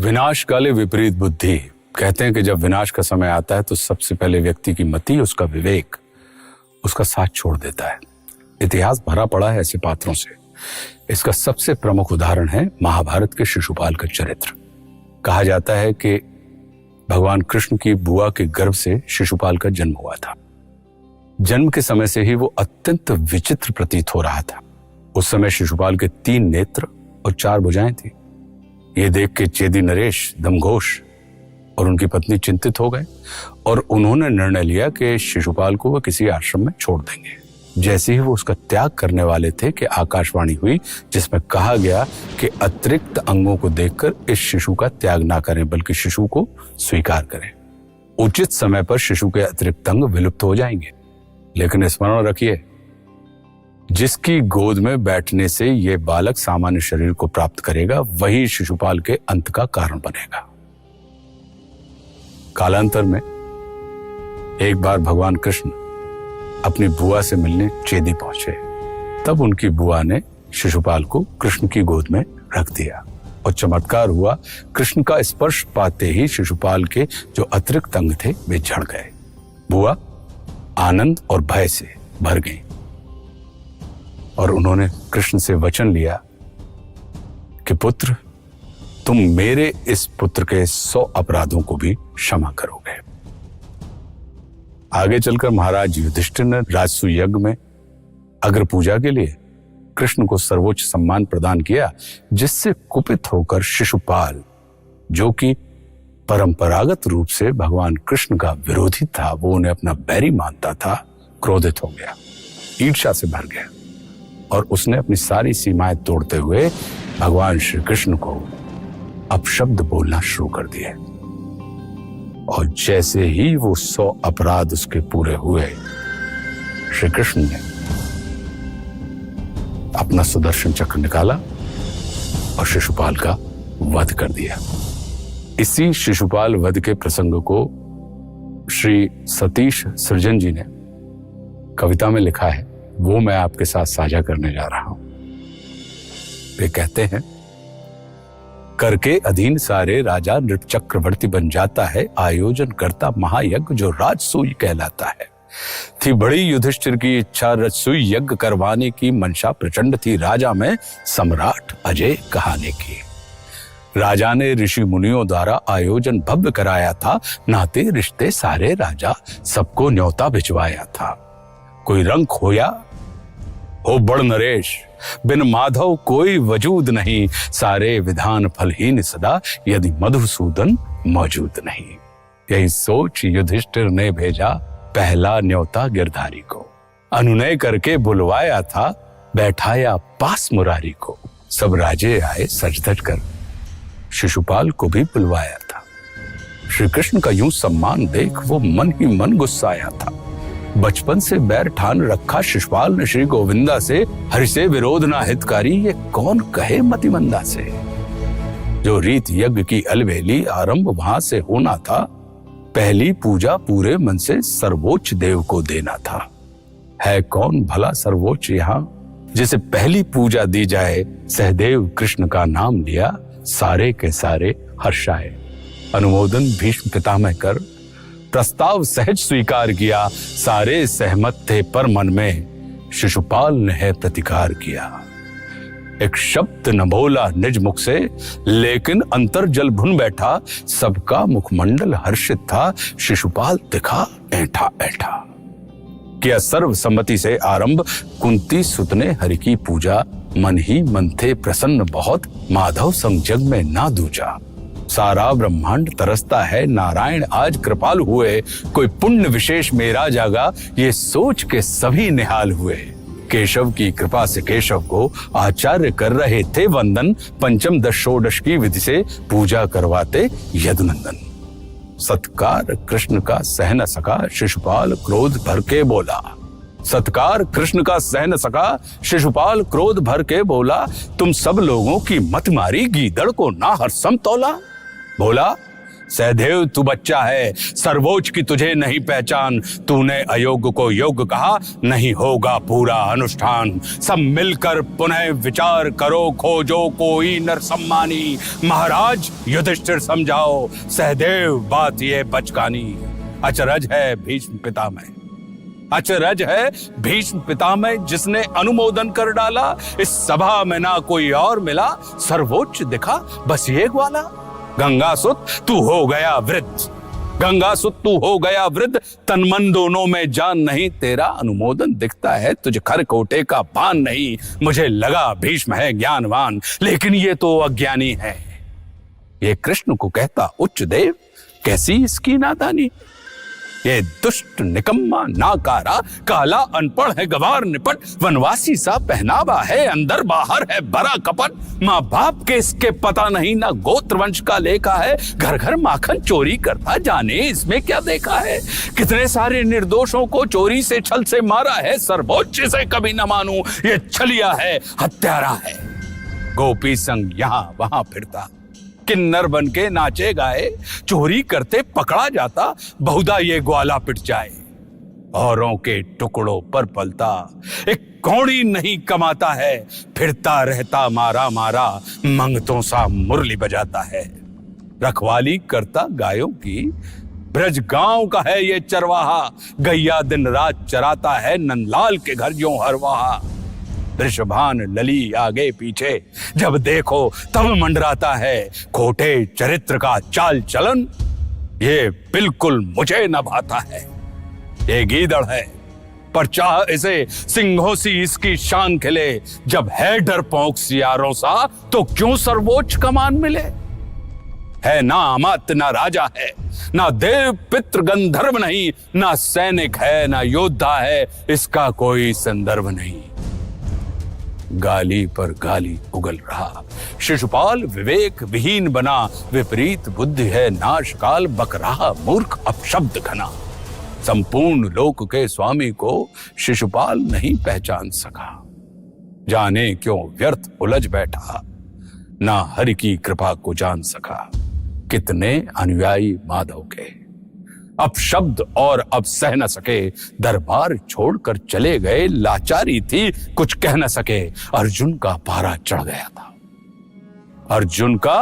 विनाश काले विपरीत बुद्धि। कहते हैं कि जब विनाश का समय आता है तो सबसे पहले व्यक्ति की मति, उसका विवेक, उसका साथ छोड़ देता है। इतिहास भरा पड़ा है ऐसे पात्रों से। इसका सबसे प्रमुख उदाहरण है महाभारत के शिशुपाल का चरित्र। कहा जाता है कि भगवान कृष्ण की बुआ के गर्भ से शिशुपाल का जन्म हुआ था। जन्म के समय से ही वो अत्यंत विचित्र प्रतीत हो रहा था। उस समय शिशुपाल के 3 नेत्र और 4 भुजाएं थी। ये देख के चेदी नरेश, दमघोष और उनकी पत्नी चिंतित हो गए और उन्होंने निर्णय लिया कि शिशुपाल को वह किसी आश्रम में छोड़ देंगे। जैसे ही वो उसका त्याग करने वाले थे कि आकाशवाणी हुई जिसमें कहा गया कि अतिरिक्त अंगों को देखकर इस शिशु का त्याग ना करें बल्कि शिशु को स्वीकार करें। उचित समय पर शिशु के अतिरिक्त अंग विलुप्त हो जाएंगे। लेकिन स्मरण रखिए, जिसकी गोद में बैठने से यह बालक सामान्य शरीर को प्राप्त करेगा वही शिशुपाल के अंत का कारण बनेगा। कालांतर में एक बार भगवान कृष्ण अपनी बुआ से मिलने चेदी पहुंचे। तब उनकी बुआ ने शिशुपाल को कृष्ण की गोद में रख दिया और चमत्कार हुआ, कृष्ण का स्पर्श पाते ही शिशुपाल के जो अतिरिक्त अंग थे वे झड़ गए। बुआ आनंद और भय से भर गई और उन्होंने कृष्ण से वचन लिया कि पुत्र, तुम मेरे इस पुत्र के 100 अपराधों को भी क्षमा करोगे। आगे चलकर महाराज युधिष्ठिर ने राजसूय यज्ञ में अग्र पूजा के लिए कृष्ण को सर्वोच्च सम्मान प्रदान किया, जिससे कुपित होकर शिशुपाल, जो कि परंपरागत रूप से भगवान कृष्ण का विरोधी था, वो उन्हें अपना बैरी मानता था, क्रोधित हो गया, ईर्ष्या से भर गया और उसने अपनी सारी सीमाएं तोड़ते हुए भगवान श्री कृष्ण को अपशब्द बोलना शुरू कर दिए। और जैसे ही वो 100 अपराध उसके पूरे हुए, श्री कृष्ण ने अपना सुदर्शन चक्र निकाला और शिशुपाल का वध कर दिया। इसी शिशुपाल वध के प्रसंग को श्री सतीश सृजन जी ने कविता में लिखा है, वो मैं आपके साथ साझा करने जा रहा हूं। वे कहते हैं, करके अधीन सारे राजा नृप चक्रवर्ती बन जाता है, आयोजन करता महायज्ञ जो राजसूय कहलाता है। थी बड़ी युधिष्ठिर की इच्छा राजसूय यज्ञ करवाने की, मंशा प्रचंड थी राजा में सम्राट अजय कहाने की। राजा ने ऋषि मुनियों द्वारा आयोजन भव्य कराया था, नाते रिश्ते सारे राजा सबको न्योता भिजवाया था। कोई रंग खोया हो बड़ नरेश, बिन माधव कोई वजूद नहीं, सारे विधान फलहीन सदा यदि मधुसूदन मौजूद नहीं। यही सोच युधिष्ठिर ने भेजा पहला न्योता गिरधारी को, अनुनय करके बुलवाया था, बैठाया पास मुरारी को। सब राजे आए सज धज कर, शिशुपाल को भी बुलवाया था। श्री कृष्ण का यूं सम्मान देख वो मन ही मन गुस्साया था। बचपन से बैर ठान रखा शिशुपाल ने श्री गोविंदा से, हरि से विरोध ना हितकारी, ये कौन कहे मतिमंदा से। जो रीत यज्ञ की अलवेली आरंभ वहां से होना था, पहली पूजा पूरे मन से सर्वोच्च देव को देना था। है कौन भला सर्वोच्च यहाँ, जिसे पहली पूजा दी जाए, सहदेव कृष्ण का नाम लिया, सारे के सारे हर्षाए। अनुमोदन भीष्म पितामह कर, प्रस्ताव सहज स्वीकार किया, सारे सहमत थे पर मन में, शिशुपाल ने है प्रतिकार किया। एक शब्द न बोला निज मुख से, लेकिन अंतर जल भुन बैठा, सबका मुखमंडल हर्षित था, शिशुपाल दिखा ऐठा ऐठा। किया सर्वसम्मति से आरंभ, कुंती सुत ने हरि की पूजा, मन ही मन थे प्रसन्न बहुत, माधव संग जग में ना दूजा। सारा ब्रह्मांड तरसता है, नारायण आज कृपाल हुए, कोई पुण्य विशेष मेरा जागा, ये सोच के सभी निहाल हुए। केशव की कृपा से केशव को आचार्य कर रहे थे वंदन, पंचम दश षोडश की विधि से पूजा करवाते यदुनंदन। सत्कार कृष्ण का सह न सका, शिशुपाल क्रोध भर के बोला। सत्कार कृष्ण का सह न सका, शिशुपाल क्रोध भर के बोला, तुम सब लोगों की मत मारी, गीदड़ को ना हर्षम तौला। बोला सहदेव तू बच्चा है, सर्वोच्च की तुझे नहीं पहचान। तूने अयोग्य को योग्य कहा, नहीं होगा पूरा अनुष्ठान। सब मिलकर पुनः विचार करो, खोजो कोई नर सम्मानी। महाराज युधिष्ठिर समझाओ, सहदेव बात ये बचकानी। अचरज है भीष्म पितामह, अचरज है भीष्म पितामह, जिसने अनुमोदन कर डाला। इस सभा में ना कोई और मिला, सर्वोच्च दिखा बस ये ग्वाला। गंगासुत तू हो गया वृद्ध, गंगासुत तू हो गया वृद्ध, तन मन दोनों में जान नहीं। तेरा अनुमोदन दिखता है, तुझे खरकोटे का भान नहीं। मुझे लगा भीष्म है ज्ञानवान, लेकिन ये तो अज्ञानी है। ये कृष्ण को कहता उच्च देव, कैसी इसकी नादानी। ये दुष्ट निकम्मा नाकारा, काला अनपढ़ है गवार निपट। वनवासी सा पहनावा है, अंदर बाहर है बड़ा कपट। माँ बाप के इसके पता नहीं, ना गोत्र वंश का लेखा है। घर घर माखन चोरी करता, जाने इसमें क्या देखा है। कितने सारे निर्दोषों को चोरी से छल से मारा है। सर्वोच्च से कभी न मानूं, ये छलिया है हत्यारा है। गोपी संग यहाँ वहां फिरता, किन्नर बन के नाचे गाए। चोरी करते पकड़ा जाता, बहुधा ये ग्वाला पिट जाए। औरों के टुकड़ों पर पलता, एक कौड़ी नहीं कमाता है। फिरता रहता मारा मारा, मंगतों सा मुरली बजाता है। रखवाली करता गायों की, ब्रज गांव का है ये चरवाहा। गैया दिन रात चराता है, नंदलाल के घर जो हरवाहा। वृषभान लली आगे पीछे, जब देखो तब मंडराता है। खोटे चरित्र का चाल चलन, ये बिल्कुल मुझे न भाता है। ये गीदड़ है, पर चाह इसे सिंहों सी इसकी शान खिले। जब है डरपोक सियारों सा, तो क्यों सर्वोच्च कमान मिले। है ना अमात्य ना राजा है, ना देव पितृ गंधर्व नहीं। ना सैनिक है ना योद्धा है, इसका कोई संदर्भ नहीं। गाली पर गाली उगल रहा, शिशुपाल विवेक विहीन बना। विपरीत बुद्धि है नाश काल, बक रहा मूर्ख अपशब्द घना। संपूर्ण लोक के स्वामी को शिशुपाल नहीं पहचान सका। जाने क्यों व्यर्थ उलझ बैठा, ना हरि की कृपा को जान सका। कितने अनुयायी माधव के, अब शब्द और अब सह न सके। दरबार छोड़कर चले गए, लाचारी थी कुछ कह न सके। अर्जुन का पारा चढ़ गया था, अर्जुन का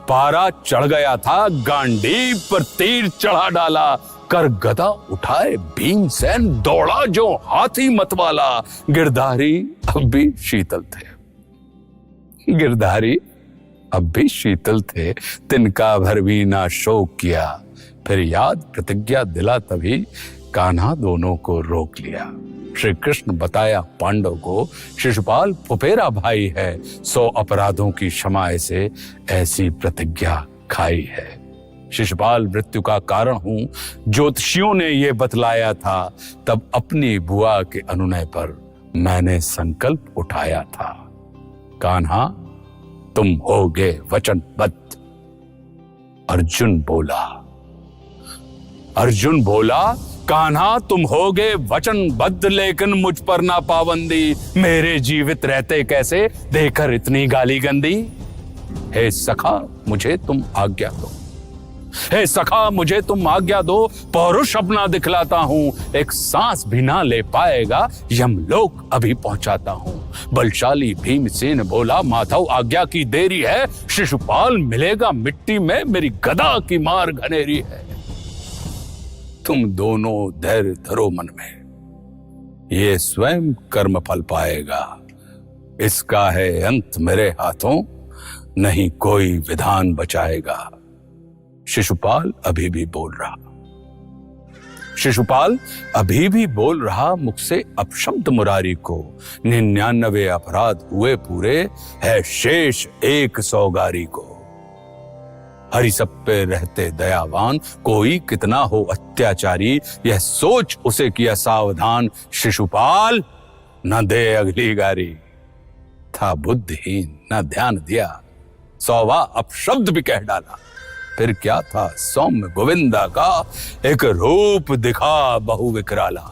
पारा चढ़ गया था। गांडीव पर तीर चढ़ा डाला, कर गदा उठाए भीमसेन। दौड़ा जो हाथी मतवाला। गिरधारी अब भी शीतल थे, गिरधारी अब भी शीतल थे। तिनका भर भी ना शोक किया, फिर याद प्रतिज्ञा दिला तभी कान्हा दोनों को रोक लिया। श्री कृष्ण बताया पांडव को, शिशुपाल फुफेरा भाई है। 100 अपराधों की क्षमा से ऐसी प्रतिज्ञा खाई है। शिशुपाल मृत्यु का कारण हूं, ज्योतिषियों ने ये बतलाया था। तब अपनी बुआ के अनुनय पर मैंने संकल्प उठाया था। कान्हा तुम होगे वचनबद्ध। अर्जुन बोला, अर्जुन बोला, कान्हा तुम होगे वचनबद्ध, लेकिन मुझ पर ना पाबंदी। मेरे जीवित रहते कैसे देकर इतनी गाली गंदी। हे सखा मुझे तुम आज्ञा दो, हे सखा मुझे तुम आज्ञा दो। पौरुष अपना दिखलाता हूँ, एक सांस भी ना ले पाएगा यमलोक अभी पहुंचाता हूँ। बलशाली भीमसेन बोला, माधव आज्ञा की देरी है। शिशुपाल मिलेगा मिट्टी में, मेरी गदा की मार घनेरी है। तुम दोनों धैर्य धरो मन में, ये स्वयं कर्म फल पाएगा। इसका है अंत मेरे हाथों, नहीं कोई विधान बचाएगा। शिशुपाल अभी भी बोल रहा, शिशुपाल अभी भी बोल रहा। मुख से अपशब्द मुरारी को, 99 अपराध हुए पूरे, है शेष 100 गारी को। हरि सब पे रहते दयावान, कोई कितना हो अत्याचारी। यह सोच उसे किया सावधान, शिशुपाल न दे अगली गारी। था बुद्धिहीन न ध्यान दिया, 100वां अपशब्द भी कह डाला। फिर क्या था सौम्य गोविंदा का, एक रूप दिखा बहु विकराला।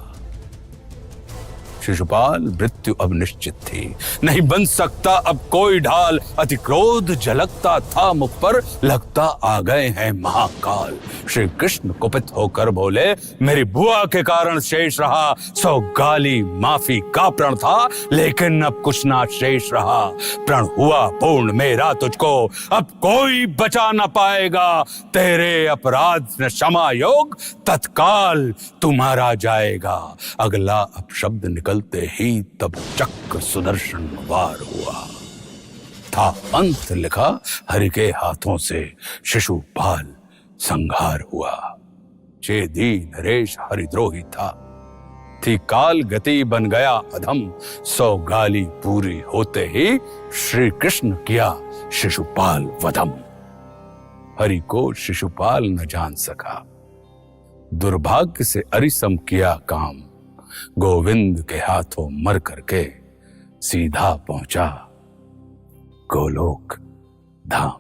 शिशुपाल, मृत्यु अब निश्चित थी, नहीं बन सकता अब कोई ढाल। अति क्रोध झलकता था मुख पर, लगता आ गए हैं महाकाल। श्री कृष्ण कुपित होकर बोले, मेरी बुआ के कारण शेष रहा, सो गाली माफी का प्रण था, लेकिन अब कुछ ना शेष रहा। प्रण हुआ पूर्ण मेरा तुझको, अब कोई बचा न पाएगा। तेरे अपराध न क्षमा योग, तत्काल तुम्हारा जाएगा। अगला अपशब्द निकलते ही तब चक्र सुदर्शन वार हुआ। था अंत लिखा हरि के हाथों से, शिशुपाल संहार हुआ। चेदी नरेश हरिद्रोही था, थी काल गति बन गया अधम। सौ गाली पूरी होते ही श्री कृष्ण किया शिशुपाल वधम। हरि को शिशुपाल न जान सका, दुर्भाग्य से अरिसम किया काम। गोविंद के हाथों मर करके सीधा पहुंचा गोलोक धाम।